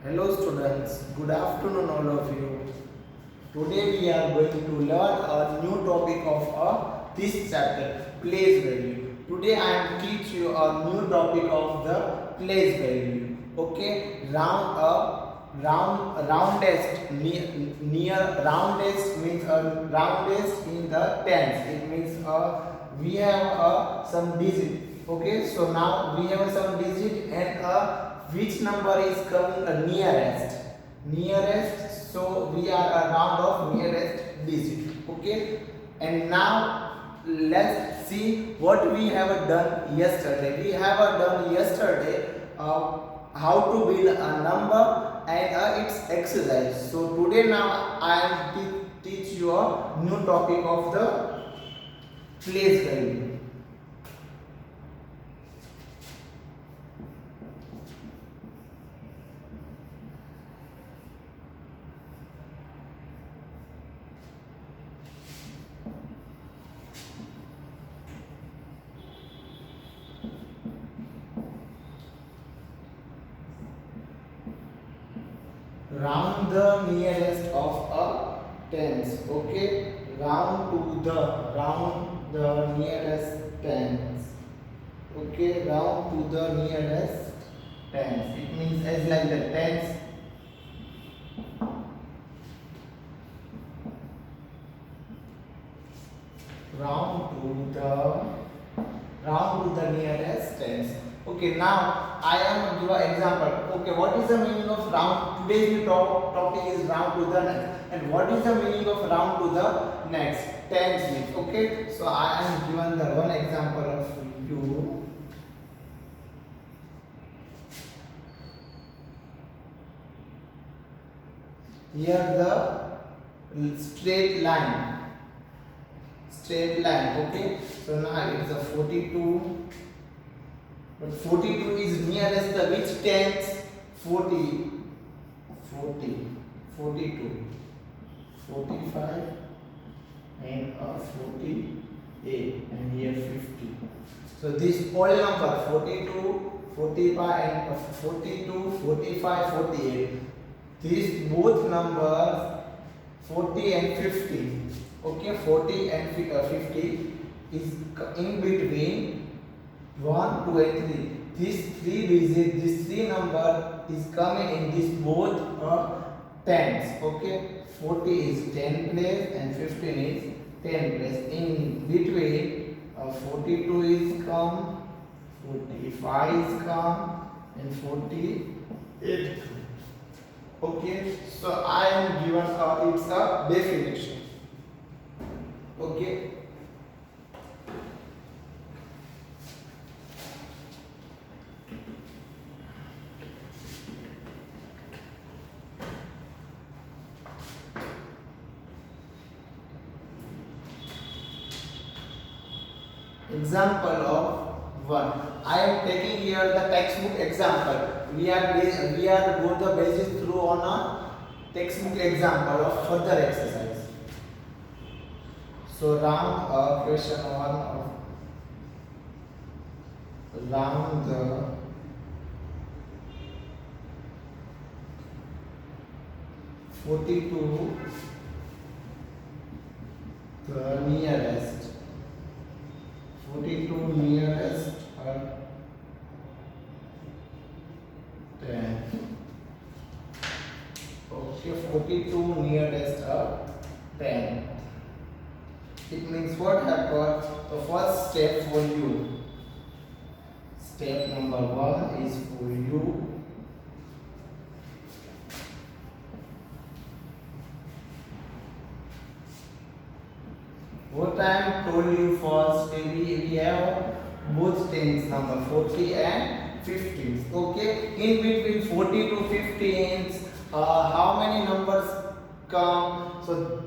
Hello students, good afternoon all of you. Today we are going to learn a new topic of this chapter, place value. Today I am teach you a new topic of the place value. Okay, roundest near roundest means roundest in the tens. It means we have some digit. Okay, so now we have some digit and which number is coming nearest, so we are a round of nearest digit. Okay, and now let's see what we have done yesterday. We have done yesterday how to build a number and its exercise. So today now I am teach you a new topic of the place value. Round the nearest of a tens. Okay, round the nearest tens. Okay, round to the nearest tens. It means as like the tens. Round to the nearest tens. Okay, now I am give an example. Okay, what is the meaning of round? Today's topic is round to the next. And what is the meaning of round to the next? Tens means. Okay, so I am given the one example of you. Here the straight line. Okay, so now it's a 42, but 42 is nearest the which tens? 40, 42, 45 and 48 and here 50. So this all number 42, 45 and 42, 45, 48. These both numbers 40 and 50. Okay, 40 and 50 is in between 1, 2 and 3. This three number is coming in this both tens. Okay, 40 is 10 place and 15 is 10 place. In between 42 is come, 45 is come and 48. Okay, so I am given it's a definition. Okay, example of one. I am taking here the textbook example. We are go the basis through on a textbook example of further exercise. So round question one of round the (42) the nearest 42 nearest 10. Okay, 42 nearest 10. It means what happened? The first step for you. Step number 1 is for you. What I told you first, we have both tens number 40 and 50. Okay, in between 40 to 50, how many numbers come? So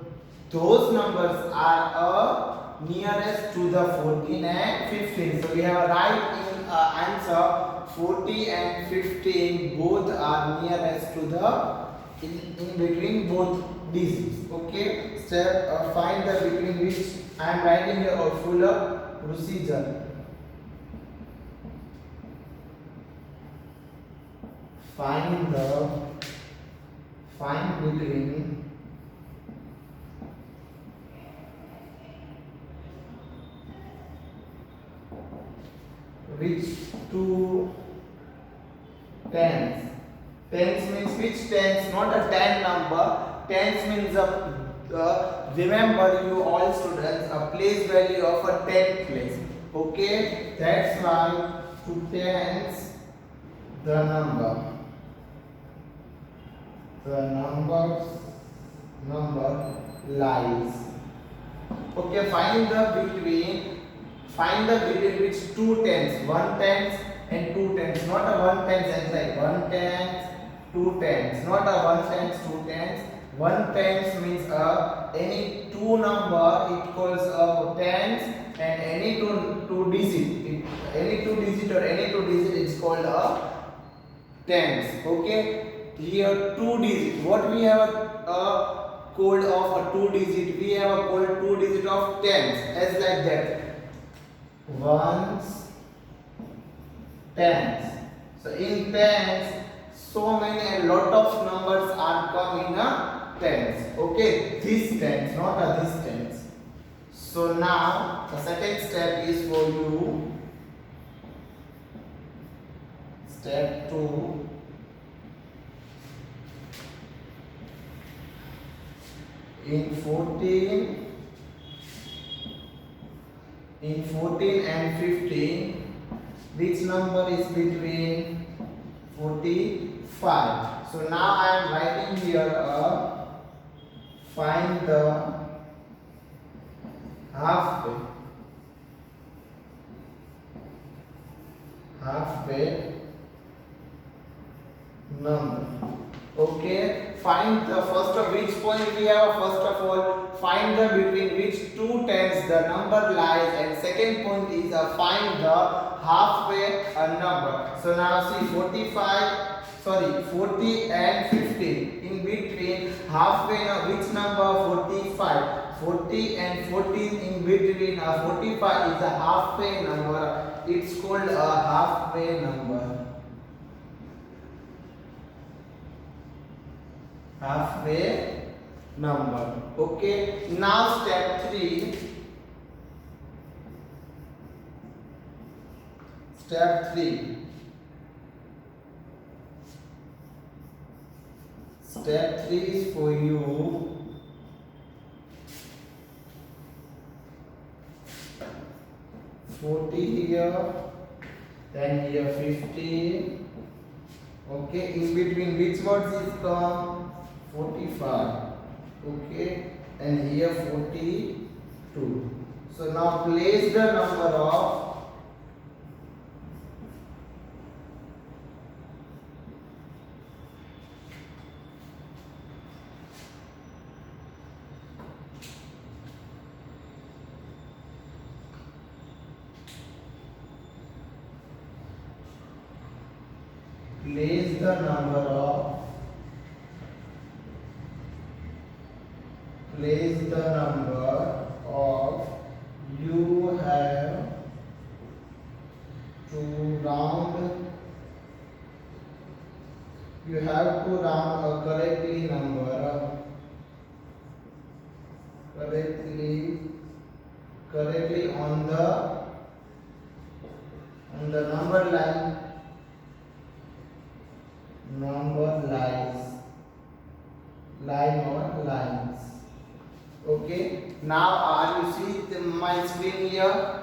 those numbers are nearest to the 14 and 15. So we have right in answer 40 and 15 both are nearest to the in between both digits. Okay, step find the between which I am writing here a full procedure. Find the find between which two tens. Tens means which tens, not a 10 number. Tens means remember you all students a place value of a 10th place. Okay, that's why to tens the number lies. Okay, find the between which two tens, one tens and two tens, not a one tens and like one tens, two tens, not a one tens, two tens. One tens means any two number it calls tens, and any two digit, any two digit or any two digit is called a tens. Okay, here two digit. What we have a code of a two digit? We have a code two digit of tens as like that. Ones, tens. So in tens, so many a lot of numbers are come in a tens. Okay, this tens, not a this tens. So now the second step is for you. Step 2. In 14 and 15, which number is between 45? So now I am writing here find the halfway number. Okay, find the first of which point we have. First of all, find the between which two tens the number lies, and second point is find the halfway number. So now see 40 and 15. In between halfway which number? 45. 40 and 14 in between 45 is a halfway number. It's called a halfway number. Halfway number. Okay, now step 3. Step 3 is for you 40 here, then here 50. Okay, in between which words is come? 45. Okay, and here 42. So now place the number of you have to round. You have to round a correctly number. Correctly on the number line. Line or lines. Okay, now are you see my screen here?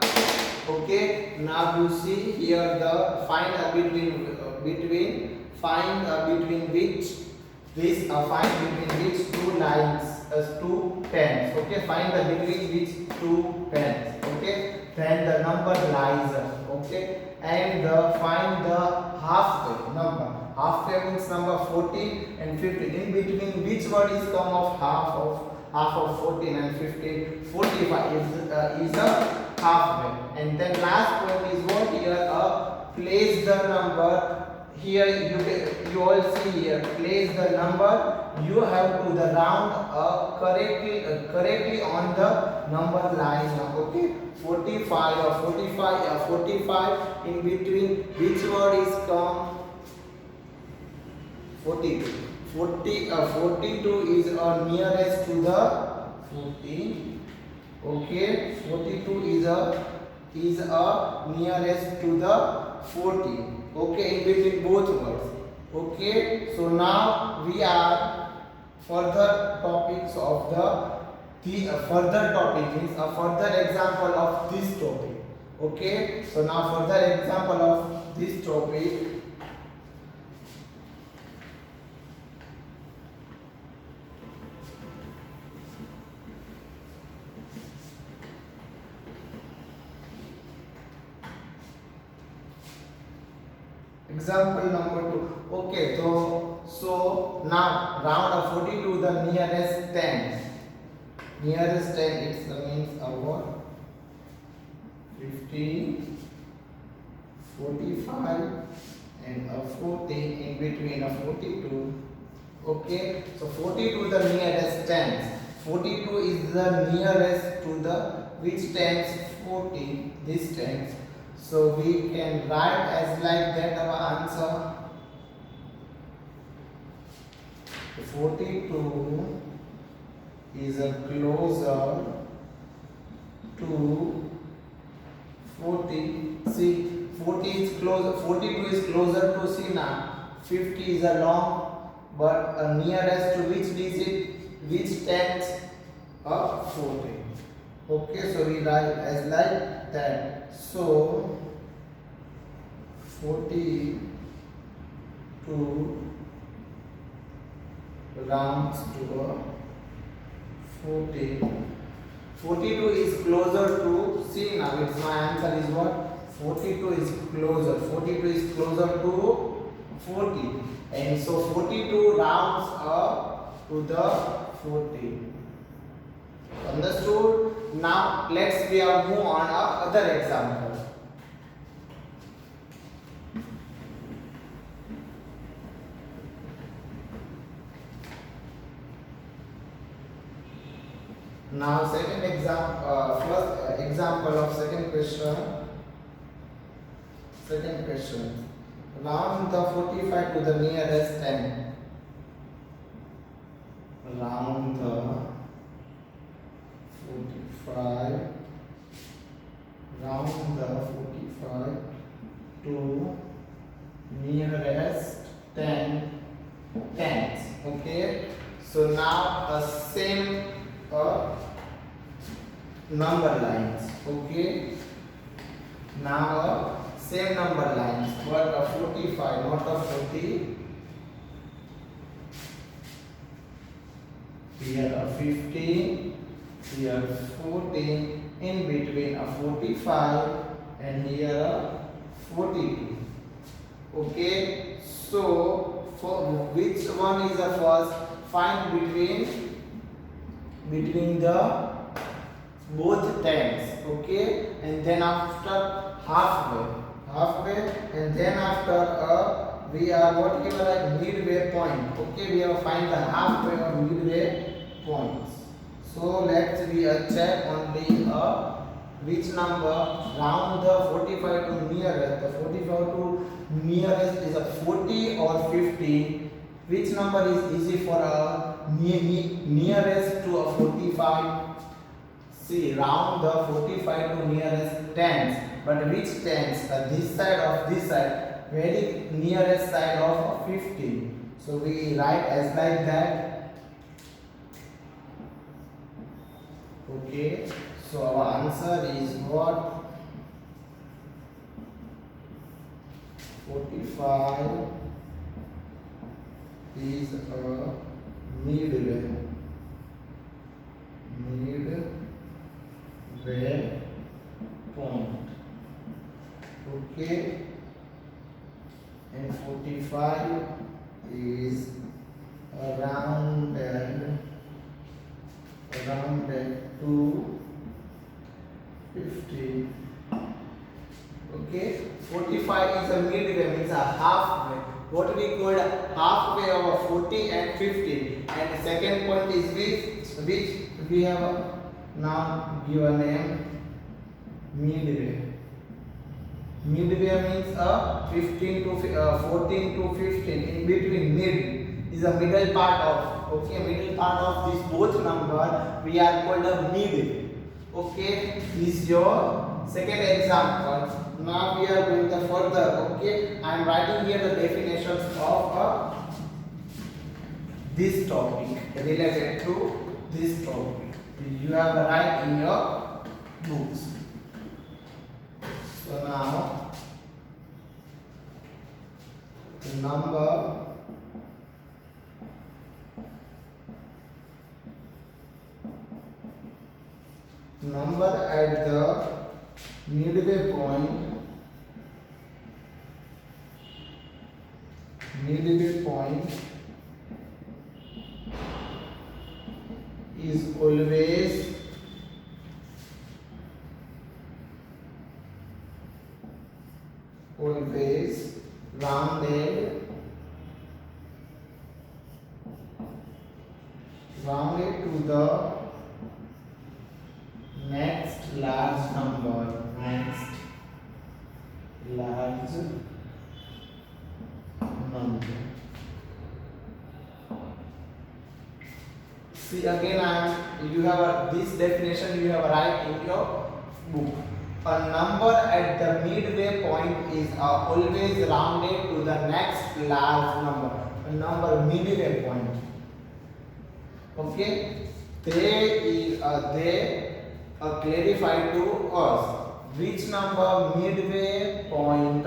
Okay, now you see here the find between which two lines as two tens. Okay, find the between which two tens. Okay, then the number lies. Okay, and find the halfway number. Halfway means number 14 and 15. In between which word is come of half of 14 and 15? 45 is a halfway. And then last point is what here? Place the number. Here you all see here. Place the number. You have to the round correctly on the number line. Okay, 45 or 45 in between which word is come? 42. 42 is nearest to the 14. Okay, 42 is nearest to the 40. Okay, in between both words. Okay, so now we are further topics of the further topic means a further example of this topic. Okay, so now further example of this topic. Example number 2. Okay, so now round of 40 to the nearest 10. Nearest 10 it means our 50, 45 and a 40 in between a 42. Okay, so 42 the nearest tens. 42 is the nearest to the which tens? 40, this tens. So we can write as like that our answer. 42 is a closer to 40. See, 40 is closer. 42 is closer to see now. 50 is a long, but nearest to which digit? Which tens? Of 40. Okay, so we write as like that. So 42 rounds to a 40. 42 is closer to, see now it's my answer is what? 42 is closer. 42 is closer to 40. And so 42 rounds up to the 40. Understood? Now let's move on other example. Now second example, first example of second question. Second question. Round the 45 to the nearest 10. Round the 45. Round the 45 to nearest 10 tens. Okay. So now a same number lines. Okay, now same number lines, but a 45, not a 40. Here a 15, here 14, in between a 45 and here a 42. Okay, so for which one is the first? Find between the both tens. Okay, and then after halfway, and then after we are what given like midway point. Okay, we have find the halfway or midway points. So let's we check only which number round the 45 to nearest. The 45 to nearest is a 40 or 50. Which number is easy for nearest to a 45? See, round the 45 to nearest tens. But which tens? This side of this side, very nearest side of 50. So we write as like that. Okay. So our answer is what? 45 is a midway point. Okay, and 45 is rounded to 50. Okay, 45 is a midway, means a halfway. What we call halfway of 40 and 50. And second point is which we have now given name midway. Midway means 15 to 14 to 15, in between. Mid is a middle part of, okay, middle part of this both number we are called a midway. Okay, this is your second example. Now we are going the further. Okay, I am writing here the definitions of this topic related to this topic. You have to write in your books. So now the number at the midway point is always rounded to the next large number. See again, you have this definition you have write in your book. A number at the midway point is always rounded to the next large number. A number midway point. Okay, they clarify to us which number midway point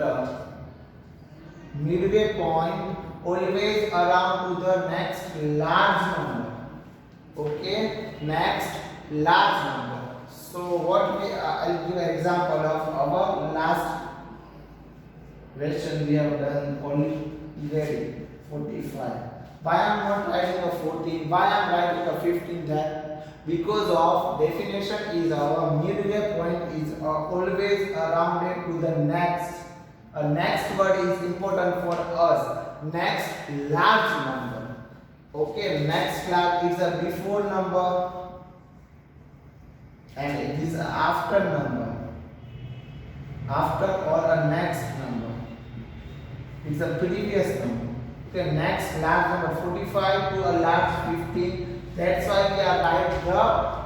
always around to the next large number. Okay, next large number. So what I'll give an example of our last question we have done already 45. Why I am not writing a 14? Why I am writing a 15? That because of definition is our midway point is always rounded to the next. Next word is important for us. Next large number. Okay, next large is a before number and it is after number. After or a next number. It's a previous number. Okay, next large number 45 to a large 15. That's why we are writing the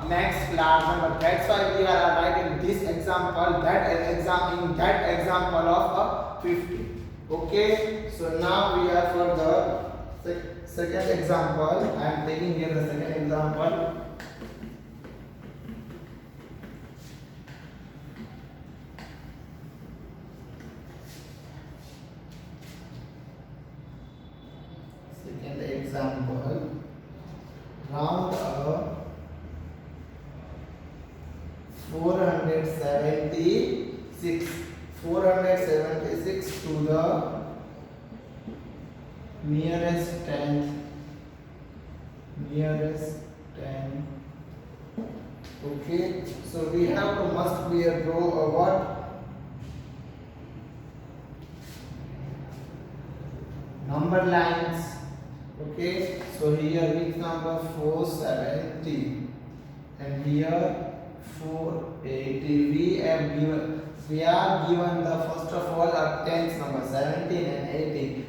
next large number. That's why we are writing this example, in that example of a 50. Okay, so now we are for the second example. I am taking here the second example. Round a 476 to the nearest tenth. Okay, so we have to must be a draw a what? Number lines. Okay, so here which number 470 and here 480. We are given the first of all a tens number 17 and 18.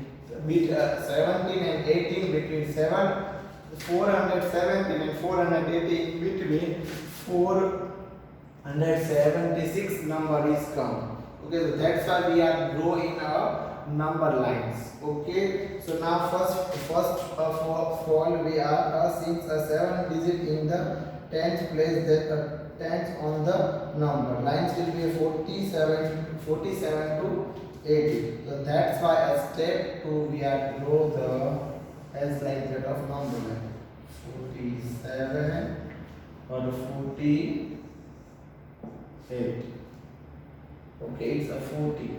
17 and 18 between 417 and 418 between 476 number is come. Okay, so that's why we are drawing a number lines. Okay, so now first of all we are since a 7 digit in the 10th place, that tens on the number lines will be 47 to 80. So that's why a step 2 we are draw the as like that of number line 47 or 48. Okay, it's a 40.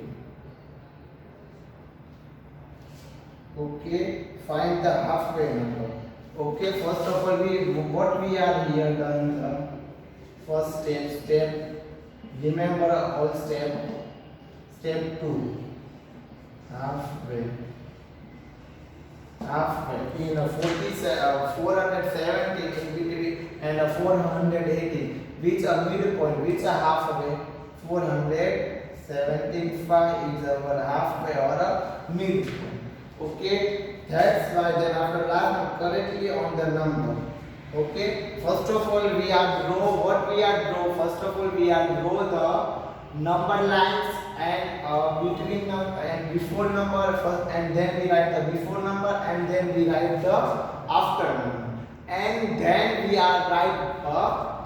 Okay, find the halfway number. Okay, first of all what we are here done first step. Remember all step 2. Halfway in a 470 in between and a 480, which a midpoint, which a halfway. 475 is our halfway or a midpoint. Okay, That's why then after last correctly on the number. Okay. First of all we are draw what we are draw. First of all we are draw the number lines and between number and before number first, and then we write the before number and then we write the after number, and then we are write a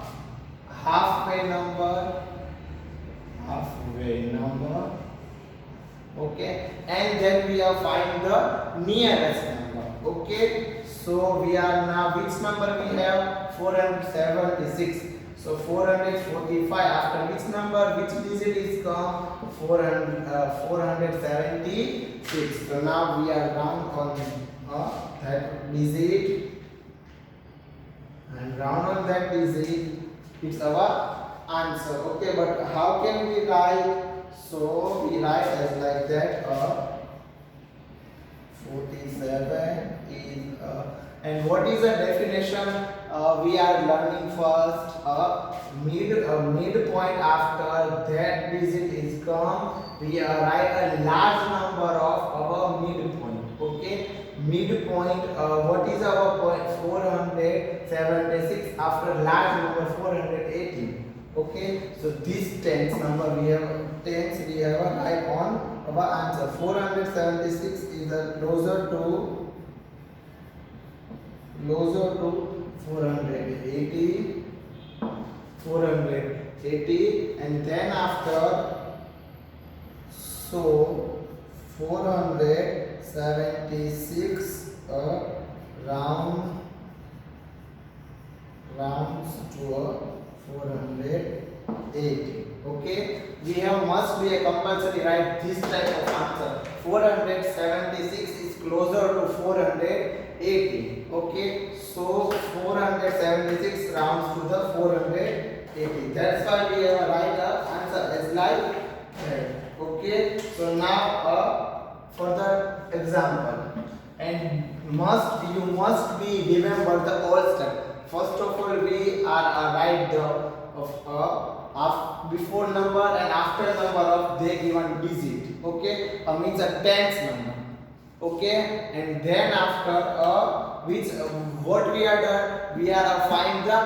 halfway number. Okay, and then we are find the nearest number. Okay, so we are now which number we have 476. So 445 after which number, which digit is come 476. So now we are round on that digit, and round on that digit it's our answer. Okay, but how can we write? So we write as like that 47 is and what is the definition? We are learning first midpoint. After that digit is come, we write a large number of our midpoint. Okay, midpoint. What is our point? 476 after large number 418. Okay, so this tens number we have a write on our answer. 476 is closer to 480, and then after, so 476 rounds to a 480. Okay, we have must be a compulsory write this type of answer. 476 is closer to 480. Okay, so 476 rounds to the 480. That's why we have write the answer as like that. Okay, so now further example, and you must be remember the all step. First of all we are write the before number and after number of the given digit. Okay, means a tens number. Okay, and then after which what we are done, we are find the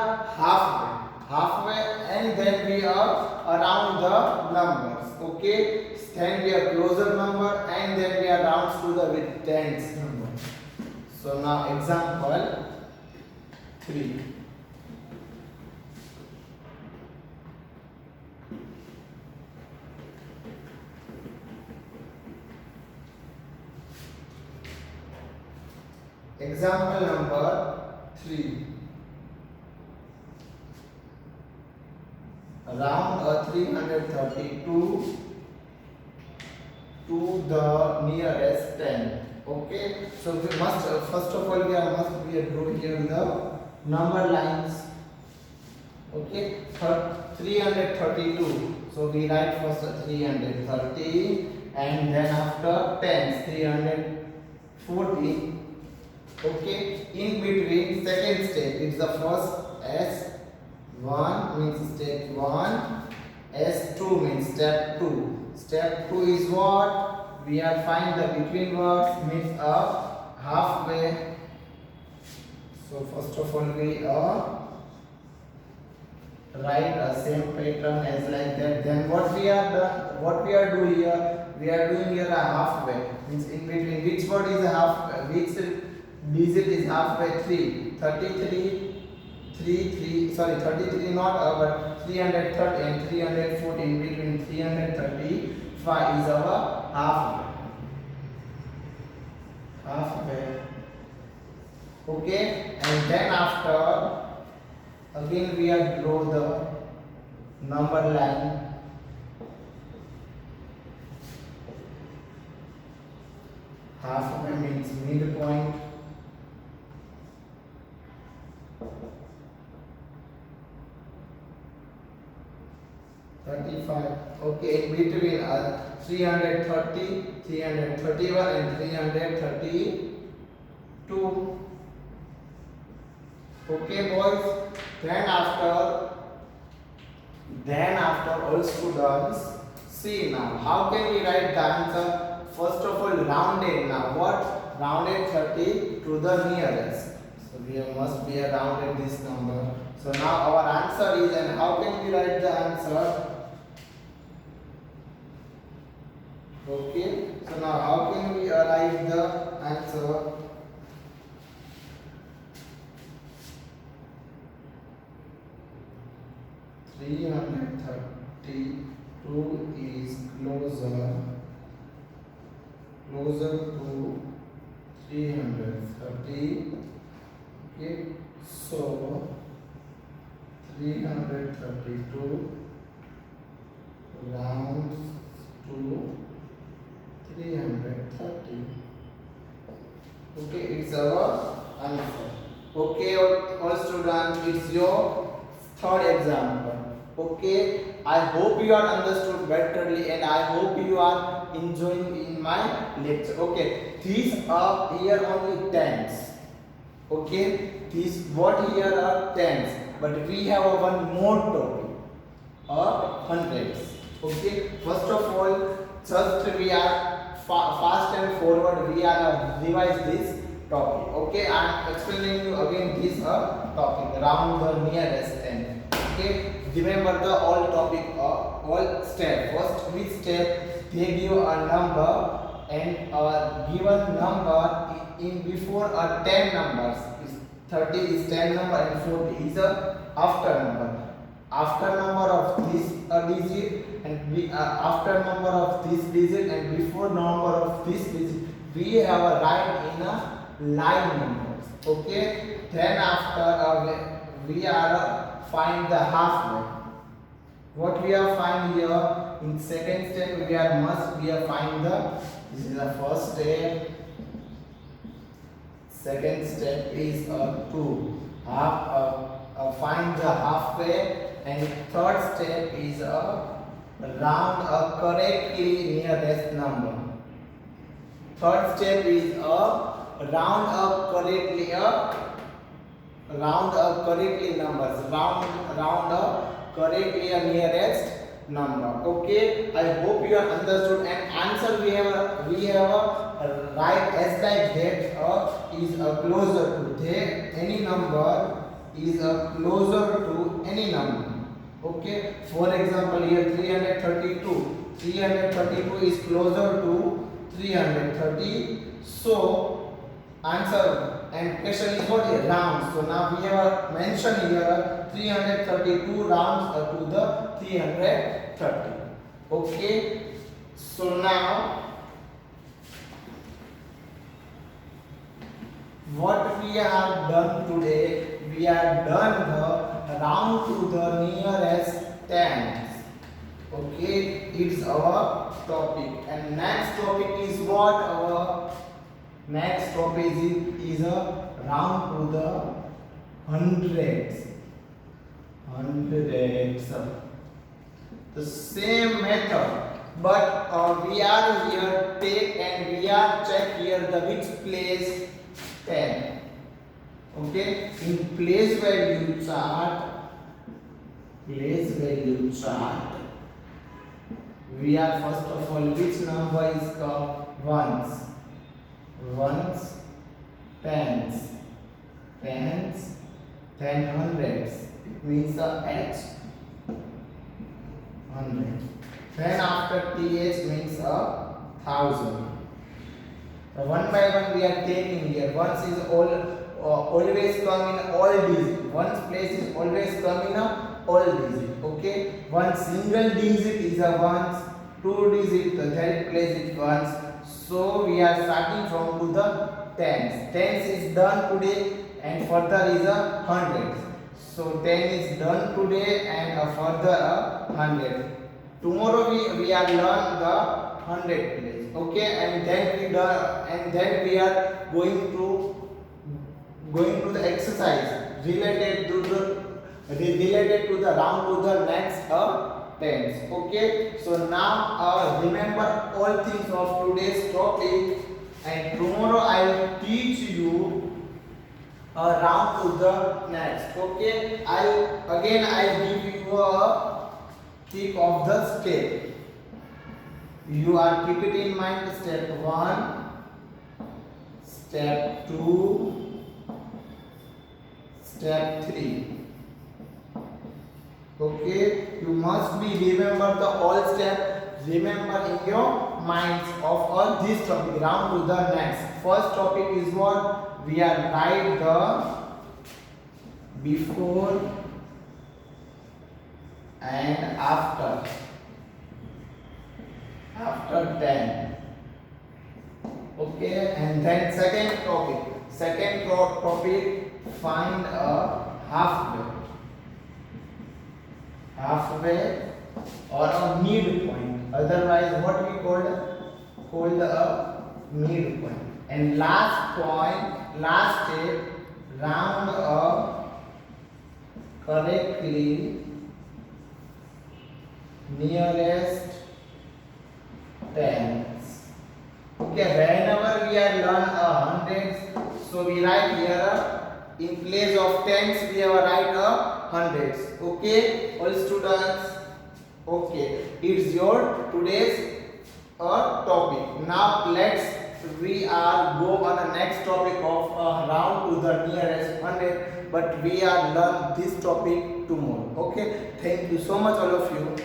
halfway, and then we are around the numbers. Okay, then we are closer number, and then we are rounds to the with tens number. So now example 3. Example number 3. Round 332 to the nearest 10. Okay, so we must first of all we must draw here the number lines. Okay, 332. So we write first 330, and then after tens 340. Okay, in between second step, it's the first S1 means step 1, S2 means step 2. Step 2 is what? We are find the between words means halfway. So first of all we write the same pattern as like that. Then what we are doing here? We are doing here a halfway. Means in between which word is a halfway? Which digit is halfway? 3. 33 not but 330 and 340. In between 335 is our halfway. Okay, and then after again we are draw the number line. Halfway means midpoint. Okay, in between 330, 331 and 332. Okay boys, then after all students, see now how can we write the answer? First of all rounded. Now what rounded 30 to the nearest. So we must be rounded this number. So now our answer is, and how can we write the answer? Okay, so now how can we arrive the answer? (332) is closer to 330. Okay, so 332 rounds to 330. Okay, it's our answer. Okay, all students, it's your third example. Okay, I hope you are understood betterly, and I hope you are enjoying in my lecture. Okay, these are here only tens. Okay, these what here are tens, but we have one more topic, hundreds. Okay, first of all, just we are fast and forward. We are revise this topic. Okay, I am explaining you again this topic around the nearest ten. Okay, remember the all topic all step. First, which step they give a number, and a given number in before a 10 numbers. 30 is 10 number and 40 is a after number. After number of this digit, and we after number of this digit, and before number of this digit, we have a write in a line numbers. Okay, then after we are find the halfway. What we are find here in second step, we are find the, this is the first step. Second step is 2. Find the halfway, and third step is round a correctly nearest number. Third step is round up correctly numbers. Round up correctly a nearest number. Okay, I hope you are understood. And answer we have a right as like that is closer to that any number is closer to any number. Okay, for example here 332. 332 is closer to 330. So answer and question is what is round. So now we have mentioned here 332 rounds to the 330. Okay, so now what we have done today, we have done the round to the nearest tens. Okay, it's our topic. And next topic is what? Our next topic is a round to the hundreds. The same method, but we are here take and we are check here the which place 10. Okay, in place value chart, we are first of all which number is called ones, tens, then hundreds. It means the H 100. Then after TH means 1000. One by one we are taking here. Ones is always come in all digit. One's place is always come in a all digit. Okay. One single digit is a ones. Two digit the third place is ones. So we are starting from to the tens. Tens is done today, and further is a hundreds. So 10 is done today, and further 100. Tomorrow we are learn the 100 place. Okay, and then we are going to the exercise related to the round to the next tens. Okay, so now remember all things of today's topic, and tomorrow I will teach you round to the next. Okay, I'll give you a tip of the step. You are keep it in mind. Step 1, step 2, step 3. Okay, you must be remember the all step, remember in your minds of this topic. Round to the next. First topic is what? We are write the before and after 10. Okay, and then second topic, find a halfway or a midpoint, otherwise what we called a midpoint. And last step, round up correctly nearest tens. Okay, whenever we are learn hundreds, so we write here in place of tens we have write hundreds. Okay, all students. Okay, it's your today's topic. Now we are go on the next topic of round to the nearest hundred, but we are learn this topic tomorrow. Okay, thank you so much all of you.